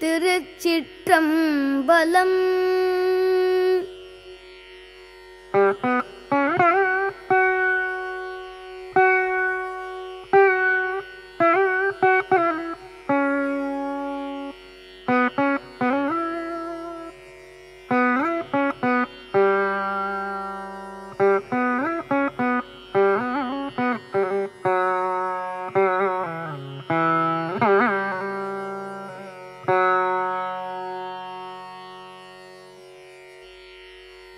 திருச்சிற்றம்பலம்.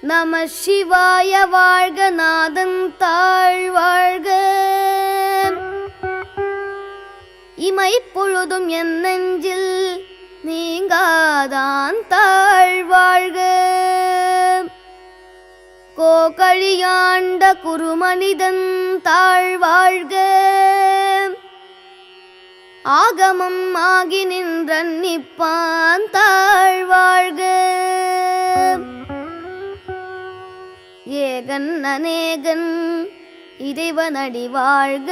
நம சிவாய வாழ்க, நாதன் தாழ் வாழ்க, இமைப்பொழுதும் என் நெஞ்சில் நீங்காதான் தாழ் வாழ்க. கோகழியாண்ட குருமனிதன் தாழ் வாழ்க, ஆகமம் ஆகி நின்றன் நிப்பான் தாழ் வாழ்க. ஏகன் அநேகன் இறைவனடி வாழ்க,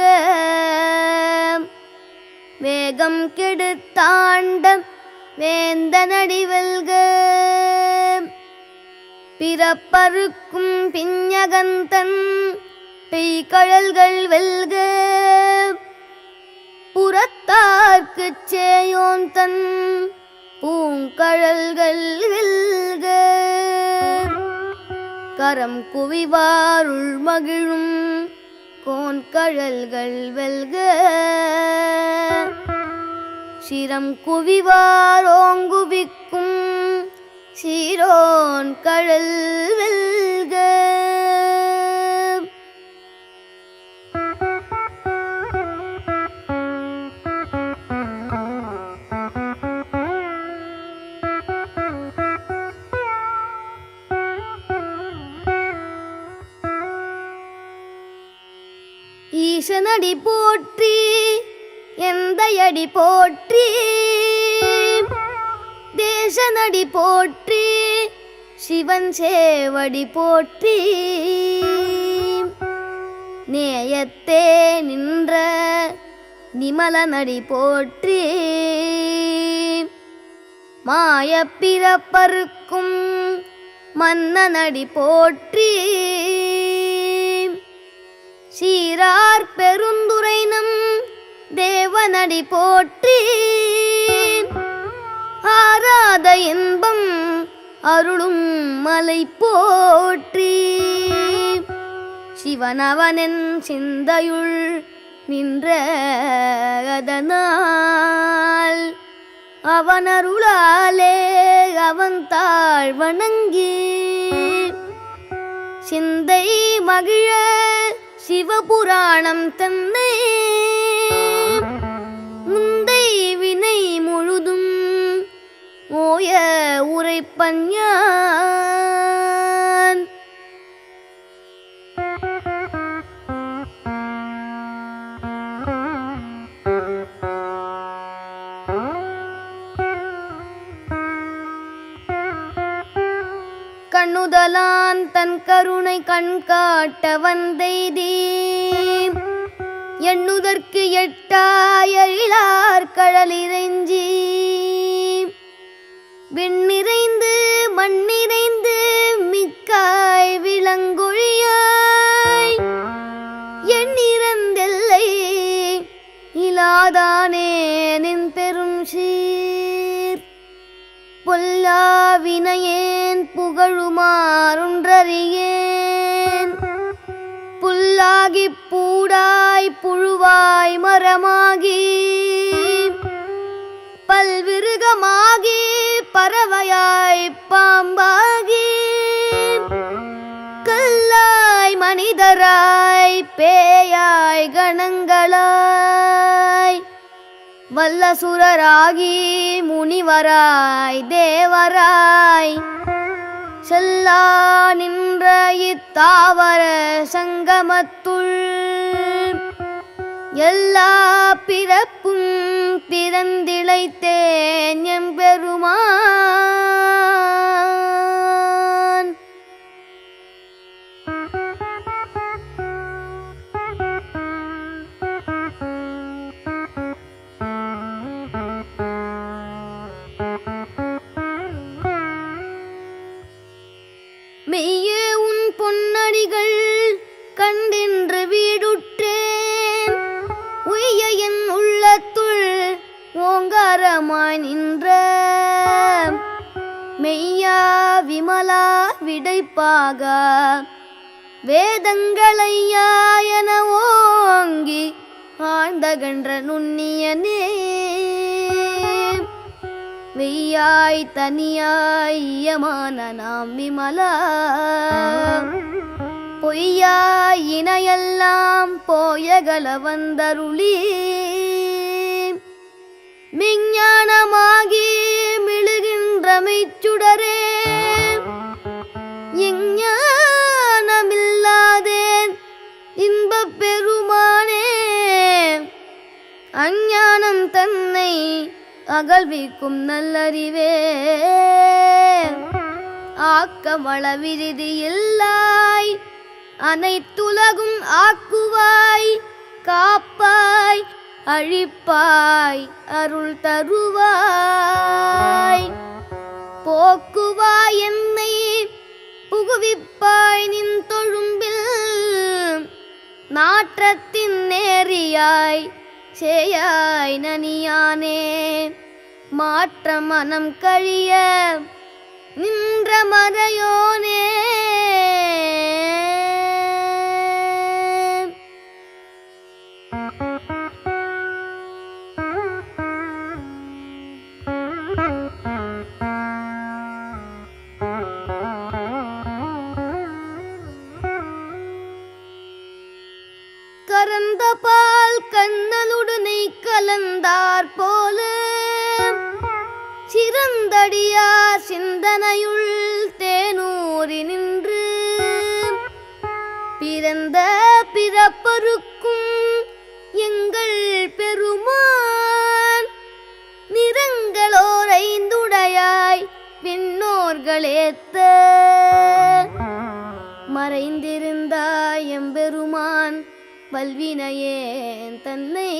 வேகம் கெடுத்தாண்ட வேந்தனடி வெல்க. பிறப்பறுக்கும் பிஞகந்தன் பெய்கழல்கள் வெல்க, புறத்தார்க்குச் சேயோன் தன் பூங்கழல்கள் வெல்க. கரம் குவிவாருள் மகிழும் கோன்கழல்கள் வெல்க, சிரம் குவிவார் ஓங்குவிக்கும் சீரோன் கழல் வெல்க. ஈசனடி போற்றி, எந்தையடி போற்றி, தேசனடி போற்றி, சிவன் சேவடி போற்றி. நேயத்தே நின்ற நிமலனடி போற்றி, மாயப்பிறப்பறுக்கும் மன்னனடி போற்றி. சீரார் பெருந்துரை நம் தேவனடி போற்றி, ஆராத இன்பம் அருளும் மலை போற்றி. சிவனவனென் சிந்தையுள் நின்ற அதனால், அவனருளாலே அவன் தாழ் வணங்கி, சிந்தை மகிழ சிவபுராணம் தன்னை முந்தை வினை முழுதும் ஓய உரைப்பன் யான். கண்ணுதலான் தன் கருணை கண்காட்ட வந்தெய்தி, எண்ணுதற்கு எட்டாயிலார் கடலிறைஞ்சி, விண்ணிறைந்து மண்ணிறைந்து மிக்காய் விளங்கொழியாய், எண்ணிறந்தெல்லை இலாதானே நின் பெரும் சீர். பொல்லாவினையேன் புகழுமாறொன்றறியேன், புல்லாகிப் பூடாய் புழுவாய் மரமாகி, பல்விருகமாகி பறவையாய் பாம்பாகி, கல்லாய் மனிதராய் பேயாய் கணங்களாய், வல்லசுரராகி முனிவராய் தேவராய், செல்லா நின்ற இத்தாவர சங்கமத்துள், எல்லா பிறப்பும் பிறந்திழைத்தேன் எம்பெருமான். என்று வீடுற்றேன் உய்ய என் உள்ளத்துள் ஓங்காரமாய் நின்ற மெய்யா விமலா விடைப்பாக வேதங்களையா என ஓங்கி ஆழ்ந்தகன்ற நுண்ணியனே வெய்யாய் தனியாய் யமான நாம் விமலா பொய்யாய் இணையெல்லாம் போயகல வந்தருளி விஞ்ஞானமாகி மிழுகின்ற மெய்ச்சுடரே எஞ்ஞானமில்லாதேன் இன்பப் பெருமானே அஞ்ஞானம் தன்னை அகழ்விக்கும் நல்லறிவே ஆக்கமள விருதி இல்லாய் அனைத்துலகும் ஆக்குவாய் காப்பாய் அழிப்பாய் அருள் தருவாய் போக்குவாய் என்னை புகுவிப்பாய் நின் தொழும்பில் நாற்றத்தின் நேரியாய் சேயாய் நனியானே மாற்ற மனம் கழிய நின்ற மறையோனே கரந்த பால் கண்ணலுடனை கலந்தார் போல சிறந்தடியார் சிந்தனையுள் தேனூறி நின்று பிறந்த பிறப்பருக்கும் எங்கள் பெருமான் நிறங்களோர் ஐந்துடையாய் விண்ணோர்களேத்த மறைந்திருந்தாய் எம்பெருமான் வல்வினையேன் தன்னை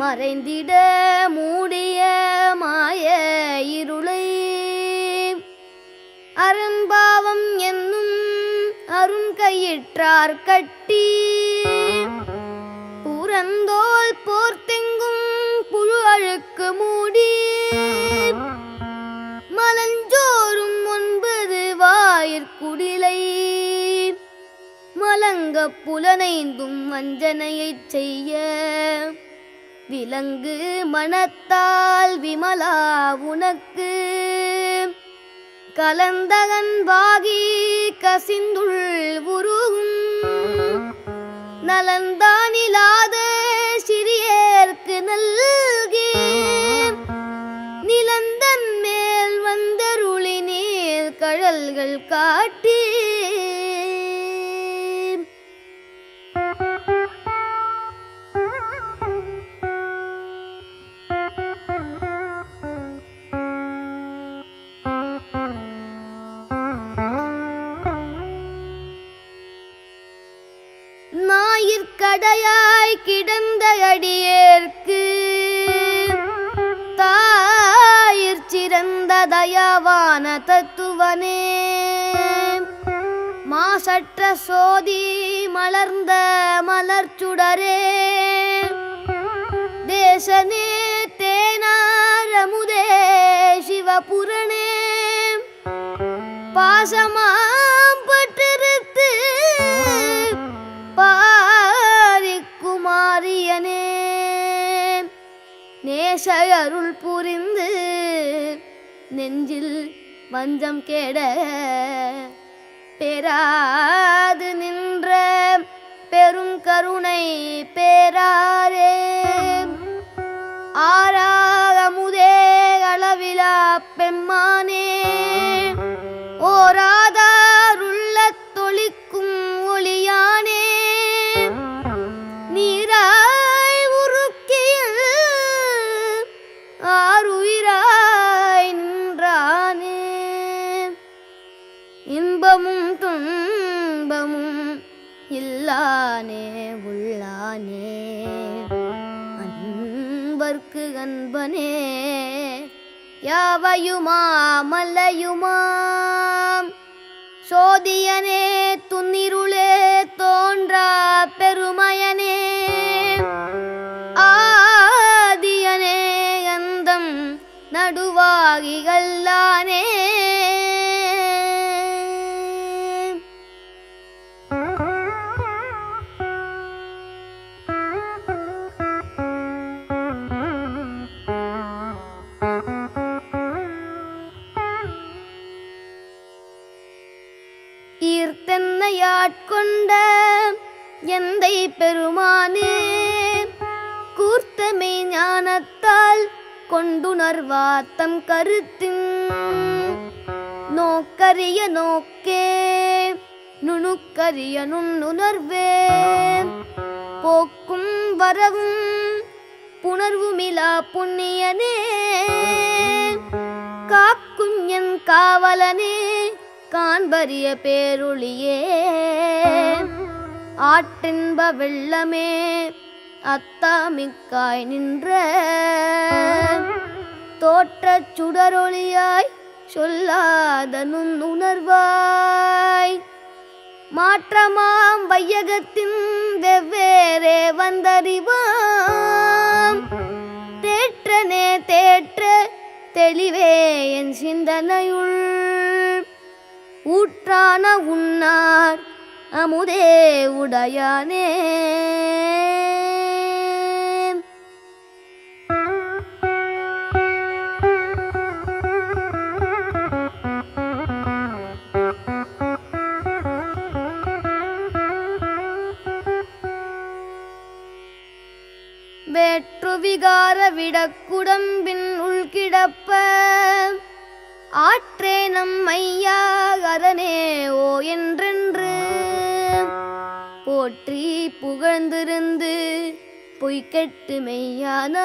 மறைந்திட மூடிய மாய இருளை அரும்பாவம் என்னும் அரும் கையிற்றார் கட்டி புறந்தோல் போர்த்தெங்கும் புழு அழுக்கு மூடி மலஞ்சோறும் 9 வாயிற்குடிலை மலங்க புலனைந்தும் வஞ்சனையைச் செய்ய விலங்கு மனத்தால் விமலா உனக்கு கலந்தகன்பாகி கசிந்துள் உருகும் நலந்தானிலாத சிறியேற்கு நல்கி நிலந்தன் மேல் வந்தருளி நீர் கழல்கள் காட்டி ஞாயிற்கடையாய் கிடந்த அடியேற்கு தாயிற் சிறந்த தயாவான தத்துவனே மாசற்ற சோதி மலர்ந்த மலர்ச்சுடரே தேசனே தேனாரமுதே சிவபுரணே பாசமாம் பட்டிருத்து பாரிக்குமாரியனே நேச அருள் புரிந்து நெஞ்சில் வஞ்சம் கெட பெறாது நின்ற பெரும் கருணை பேராரே ஆராகமுதே அளவிலா பெம்மானே ஓராதாருள்ள தொழிக்கும் ஒளியானே நீராய் உருக்கியில் ஆறுயிராய் நின்றானே இன்பமும் துன்பமும் இல்லானே உள்ளானே அன்பர்க்கு அன்பனே யாவையுமாமல்லையுமாம் சோதியனே துன்னிருளே எந்தை பெருமானே கூர்த்தமை ஞானத்தால் கொண்டுணர்வாத்தம் கருத்தின் நோக்கரிய நோக்கே நுணுக்கரிய நுண்ணுணர்வே போக்கும் வரவும் புணர்வுமிலா புண்ணியனே காக்கும் என் காவலனே காண்பரிய பேருளியே ஆற்றின்ப வெள்ளமே அத்தாமிக்காய் நின்ற தோற்றச் சுடரொளியாய் சொல்லாத நுண்ணுணர்வாய் மாற்றமாம் வையகத்தின் வெவ்வேறே வந்தறிவாம் தேற்றனே தேற்ற தெளிவே என் சிந்தனையுள் ஊற்றான உன்னார் அமுதே உடையானே வேற்று விகார விடக்குடம்பின் உள்கிடப்ப ஆற்றே நம்மையா அரணே ஓ என்றென்று போற்றி புகழ்ந்திருந்து பொய்கெட்டு மெய்யானார்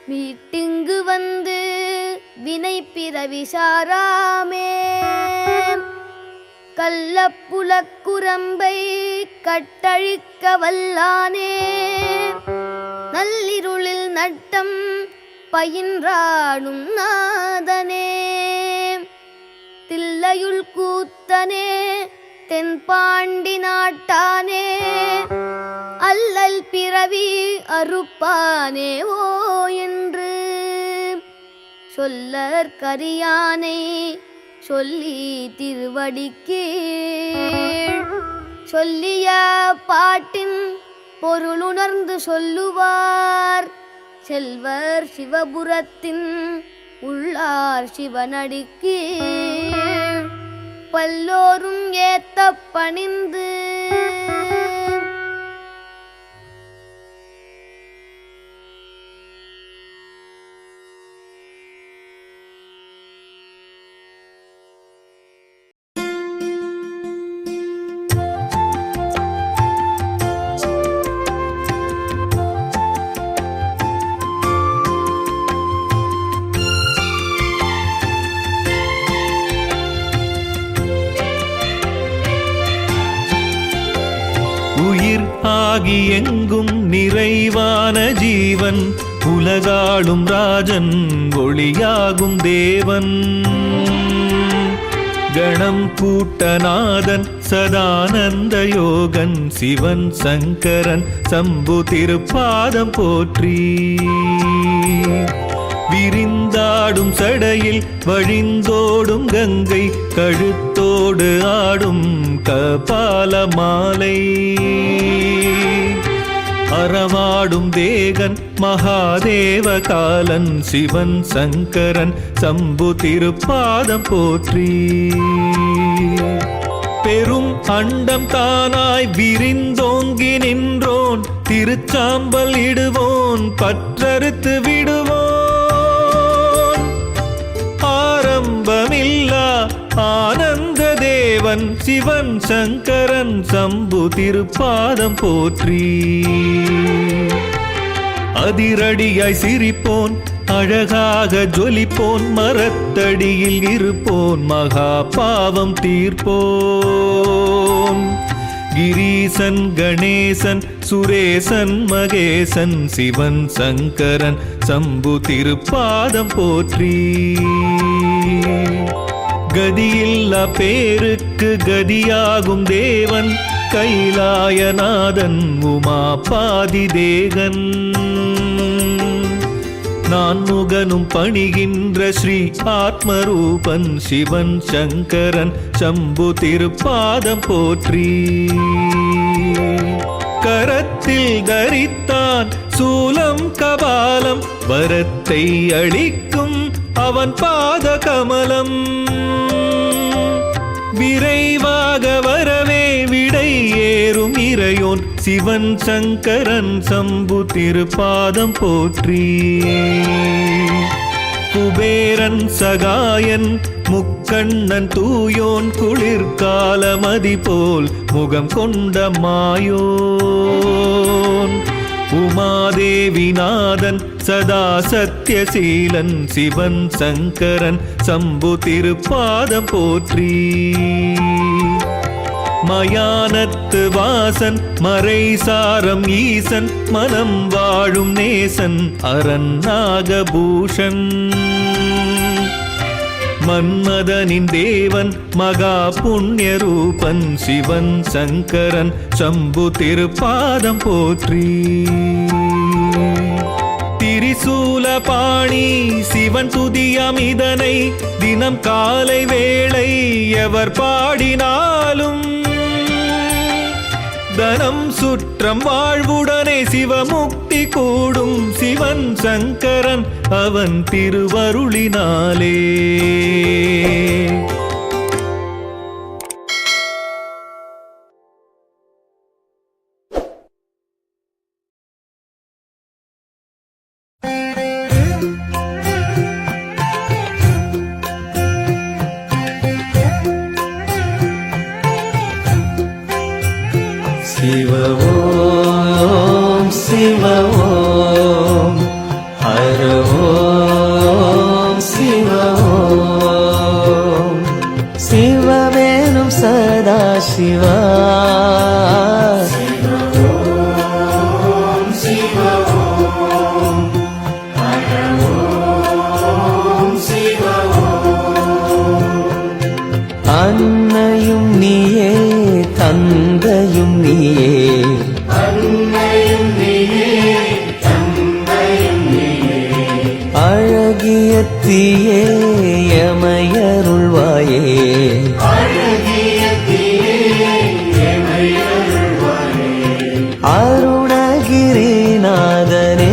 வீட்டிங்கு வந்து வினை பிறவி சாராமே கள்ளப்புலக்குரம்பை கட்டழிக்க வல்லானே நள்ளிருளில் நட்டம் பயின்றாடும் நாதனே தில்லையுள் கூத்தனே தென்பாண்டி நாட்டானே அல்லல் பிறவி அறுப்பானே ஓ என்று சொல்லற் கரியானை சொல்லி திருவடிக்கீழ் சொல்லிய பாட்டின் பொருளுணர்ந்து சொல்லுவார் செல்வர் சிவபுரத்தின் உள்ளார் சிவனடிக்கீழ் பல்லோரும் ஏத்த பணிந்து உயிர் ஆகி எங்கும் நிறைவான ஜீவன் உலகாளும் ராஜன் ஒளியாகும் தேவன் கணம் கூட்டநாதன் சதானந்த யோகன் சிவன் சங்கரன் சம்பு திருப்பாதம் போற்றி விரிந்தாடும் சடையில் வழிந்தோடும் கங்கை கழுத்தோடு ஆடும் கபால மாலை அறவாடும் தேகன் மகாதேவ காலன் சிவன் சங்கரன் சம்பு திருப்பாதம் போற்றி பெரும் அண்டம் தானாய் விரிந்தோங்கி நின்றோன் திருச்சாம்பல் இடுவோன் பற்றறுத்து விடுவோன் ஆரம்பமில்லா ஆனந்த தேவன் சிவன் சங்கரன் சம்பு திருப்பாதம் போற்றி அதிரடியாய் சிரிப்போன் அழகாக ஜொலிப்போன் மரத்தடியில் இருப்போன் மகா பாவம் தீர்ப்போன் கிரீசன் கணேசன் சுரேசன் மகேசன் சிவன் சங்கரன் சம்பு திருப்பாதம் போற்றி கதியில்லா பேருக்கு கதியாகும் தேவன் கைலாயநாதன் உமாபாதி தேகன் நான் முகனும் பணிகின்ற ஸ்ரீ ஆத்மரூபன் சிவன் சங்கரன் சம்பு திருப்பாதம் போற்றி கரத்தில் தரித்தான் சூலம் கபாலம் வரத்தை அளிக்கும் அவன் பாத கமலம் விரைவாக வரவே விடை தூயோன் சிவன் சங்கரன் சம்பு திருப்பாதம் போற்றி. குபேரன் சகாயன் முக்கண்ணன் தூயோன் குளிர்காலமதி போல் முகம் கொண்ட மாயோன். உமாதேவிநாதன் சதா சத்யசீலன் சிவன் சங்கரன் சம்பு திருப்பாதம் போற்றி. மயானத்து வாசன் மறைசாரம் ஈசன் மனம் வாழும் நேசன் அரண் நாகபூஷன். மன்மதனின் தேவன் மகா புண்ணிய ரூபன் சிவன் சங்கரன் சம்பு திருப்பாதம் போற்றி. திரிசூல பாணி சிவன் துதியம் இதனை தினம் காலை வேளை எவர் பாடினாலும் தனம் சுற்றம் வாழ்வுடனே சிவமுக்தி கூடும் சிவன் சங்கரன் அவன் திருவருளினாலே. शिव ओम शिव ओम हर ओम शिव ओम शिववेणुं सदा शिवा அன்னையும் நீயே தந்தையும் நீயே அழகிய தீயே எமையருள்வாயே அருணகிரிநாதனே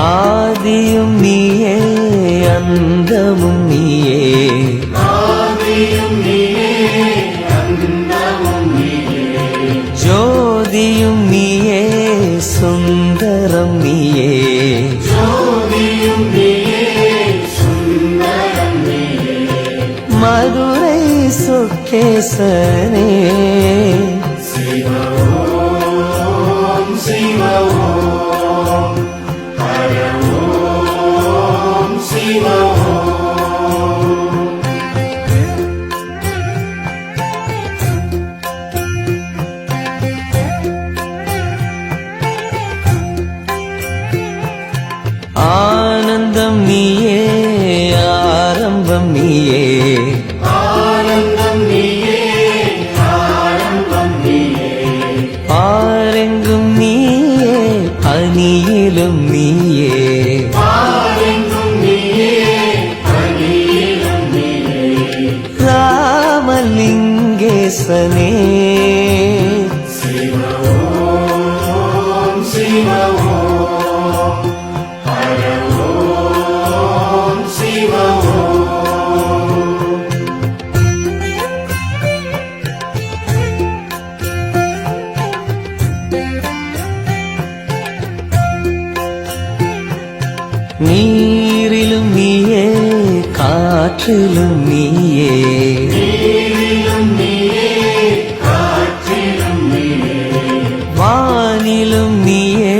ஆதியும் நீயே அந்தமும் நீயே ஜோதியும் நீயே சுந்தரம் நீயே மதுரை சொக்கேசனே ஆனந்தம் நீயே ஆரம்பம் நீயே ஆரெங்கும் நீயே அணியிலும் நீயே ராமலிங்கேசனே நீரிலும் நீயே காற்றிலும் நீயே வானிலும் நீயே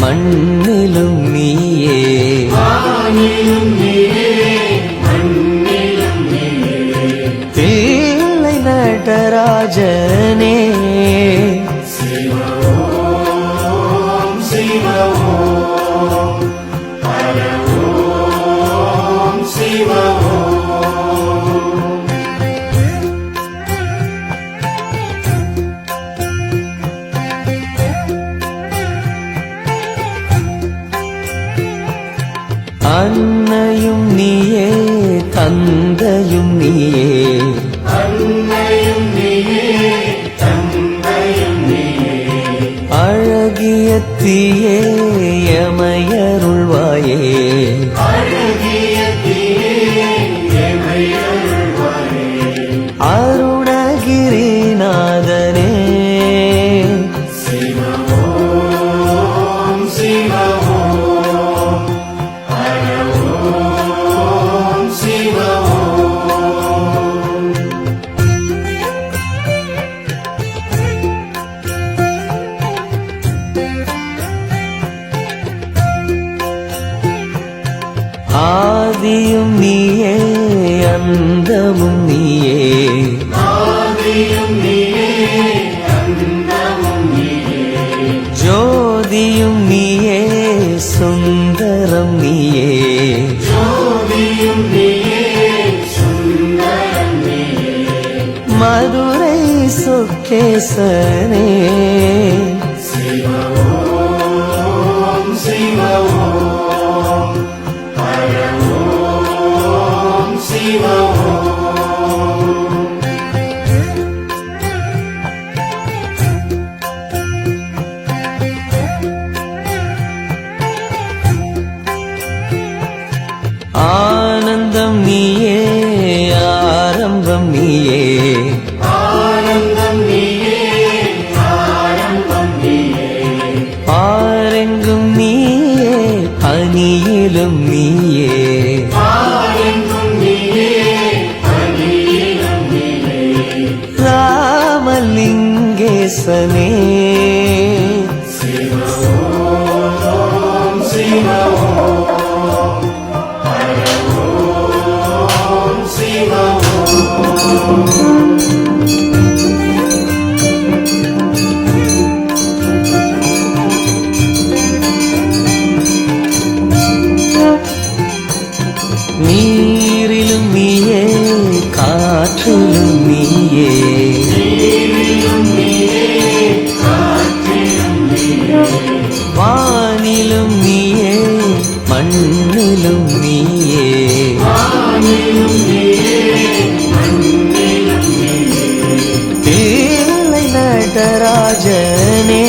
மண்ணிலும் நீயே தில்லை நடராஜனே அன்னையும் நீயே தந்தையும் ஆதியும் நீயே அந்தமும் நீயே ஜோதியும் நீயே சுந்தரம் நீயே மதுரை சொக்கேசனே ஆனந்தம் நீயே ஆரம்பம் நீயே ஆரெங்கும் நீயே அணியிலும் நீயே ராமலிங்கேசனே நீரிலும் நீயே காற்றிலும் நீயே வானிலும் நீயே மண்ணிலும் நீயே தில்லை நடராஜனே